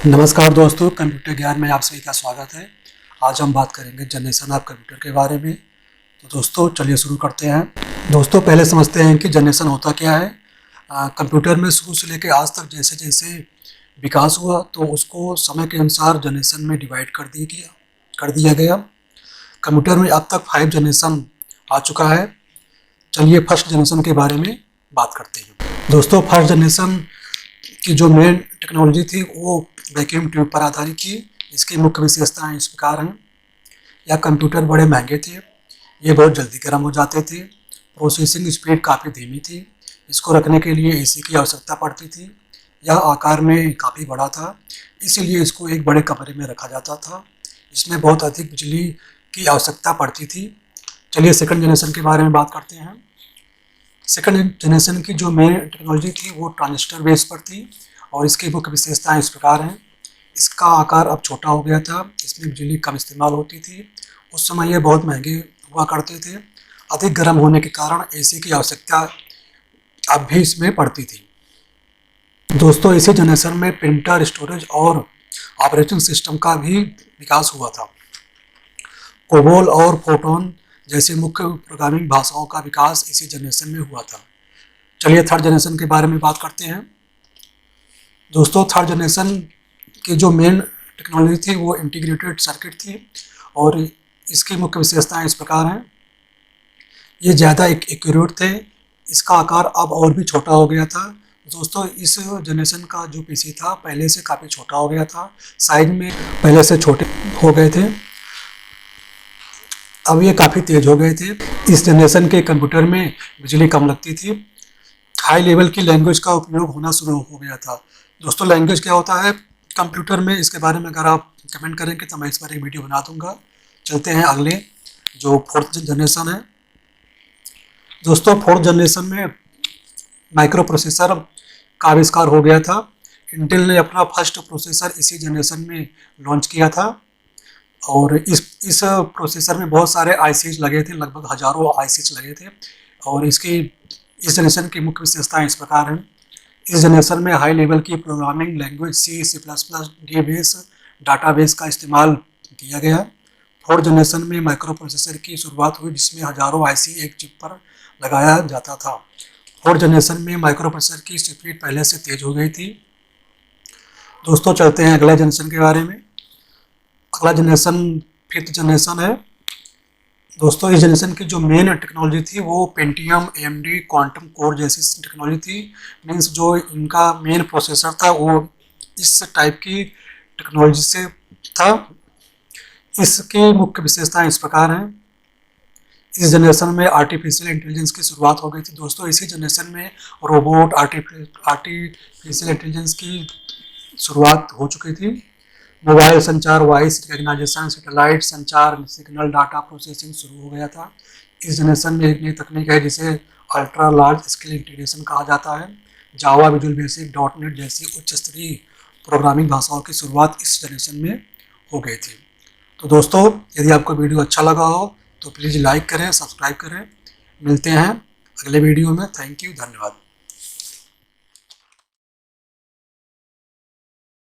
नमस्कार दोस्तों, कंप्यूटर ज्ञान में आप सभी का स्वागत है। आज हम बात करेंगे जनरेशन ऑफ कंप्यूटर के बारे में। तो दोस्तों चलिए शुरू करते हैं। दोस्तों पहले समझते हैं कि जनरेशन होता क्या है। कंप्यूटर में शुरू से लेकर आज तक जैसे जैसे विकास हुआ तो उसको समय के अनुसार जनरेशन में डिवाइड कर दिया गया। कंप्यूटर में अब तक 5 जनरेशन आ चुका है। चलिए फर्स्ट जनरेशन के बारे में बात करते हैं। दोस्तों फर्स्ट जनरेशन की जो मेन टेक्नोलॉजी थी वो वैक्यूम ट्यूब पर आधारित थी। इसकी मुख्य विशेषताएं इस प्रकार हैं। यह कंप्यूटर बड़े महंगे थे, ये बहुत जल्दी गर्म हो जाते थे, प्रोसेसिंग स्पीड काफ़ी धीमी थी, इसको रखने के लिए एसी की आवश्यकता पड़ती थी, यह आकार में काफ़ी बड़ा था, इसीलिए इसको एक बड़े कमरे में रखा जाता था। इसमें बहुत अधिक बिजली की आवश्यकता पड़ती थी। चलिए सेकंड जनरेशन के बारे में बात करते हैं। सेकंड जनरेशन की जो मेन टेक्नोलॉजी थी वो ट्रांजिस्टर बेस पर थी और इसकी मुख्य विशेषताएं इस प्रकार हैं। इसका आकार अब छोटा हो गया था, इसमें बिजली कम इस्तेमाल होती थी, उस समय ये बहुत महंगे हुआ करते थे। अधिक गर्म होने के कारण एसी की आवश्यकता अब भी इसमें पड़ती थी। दोस्तों इसी जनरेशन में प्रिंटर, स्टोरेज और ऑपरेटिंग सिस्टम का भी विकास हुआ था। कोबोल और फोटोन जैसे मुख्य प्रोग्रामिंग भाषाओं का विकास इसी जनरेशन में हुआ था। चलिए थर्ड जनरेशन के बारे में बात करते हैं। दोस्तों थर्ड जनरेशन की जो मेन टेक्नोलॉजी थी वो इंटीग्रेटेड सर्किट थी और इसकी मुख्य विशेषताएं इस प्रकार हैं। ये ज़्यादा एक्यूरेट थे, इसका आकार अब और भी छोटा हो गया था। दोस्तों इस जनरेशन का जो पीसी था पहले से काफ़ी छोटा हो गया था, साइज में पहले से छोटे हो गए थे, अब ये काफ़ी तेज़ हो गए थे। इस जनरेशन के कंप्यूटर में बिजली कम लगती थी, हाई लेवल की लैंग्वेज का उपयोग होना शुरू हो गया था। दोस्तों लैंग्वेज क्या होता है कंप्यूटर में, इसके बारे में अगर आप कमेंट करेंगे तो मैं इस पर एक वीडियो बना दूंगा। चलते हैं अगले जो फोर्थ जनरेशन है। दोस्तों फोर्थ जनरेशन में माइक्रो प्रोसेसर का आविष्कार हो गया था। इंटेल ने अपना फर्स्ट प्रोसेसर इसी जनरेशन में लॉन्च किया था और इस प्रोसेसर में बहुत सारे आईसीज लगे थे, लगभग हज़ारों आईसीज लगे थे। और इस जनरेशन की मुख्य विशेषताएं इस प्रकार हैं। इस जनरेशन में हाई लेवल की programming language C++, database, database का इस्तेमाल किया गया। फोर्थ जनरेशन में माइक्रो प्रोसेसर की शुरुआत हुई जिसमें हज़ारों आईसी एक चिप पर लगाया जाता था। फोर्थ जनरेशन में माइक्रो प्रोसेसर की स्पीड पहले से तेज हो गई थी। दोस्तों चलते हैं अगले जनरेशन के बारे में। अगला जनरेशन फिफ्थ जनरेशन है। दोस्तों इस जनरेशन की जो मेन टेक्नोलॉजी थी वो पेंटियम, AMD, क्वांटम कोर जैसी टेक्नोलॉजी थी। मीन्स जो इनका मेन प्रोसेसर था वो इस टाइप की टेक्नोलॉजी से था। इसकी मुख्य विशेषताएं इस प्रकार हैं। इस जनरेशन में आर्टिफिशियल इंटेलिजेंस की शुरुआत हो गई थी। दोस्तों इसी जनरेशन में रोबोट, आर्टिफिशियल इंटेलिजेंस की शुरुआत हो चुकी थी। मोबाइल संचार, वॉइस रिकग्नाइजेशन, सैटेलाइट संचार, सिग्नल डाटा प्रोसेसिंग शुरू हो गया था। इस जनरेशन में एक नई तकनीक है जिसे अल्ट्रा लार्ज स्केल इंटीग्रेशन कहा जाता है। जावा, विजुअल बेसिक, .NET जैसी उच्च स्तरीय प्रोग्रामिंग भाषाओं की शुरुआत इस जनरेशन में हो गई थी। तो दोस्तों यदि आपको वीडियो अच्छा लगा हो तो प्लीज़ लाइक करें, सब्सक्राइब करें। मिलते हैं अगले वीडियो में। थैंक यू, धन्यवाद।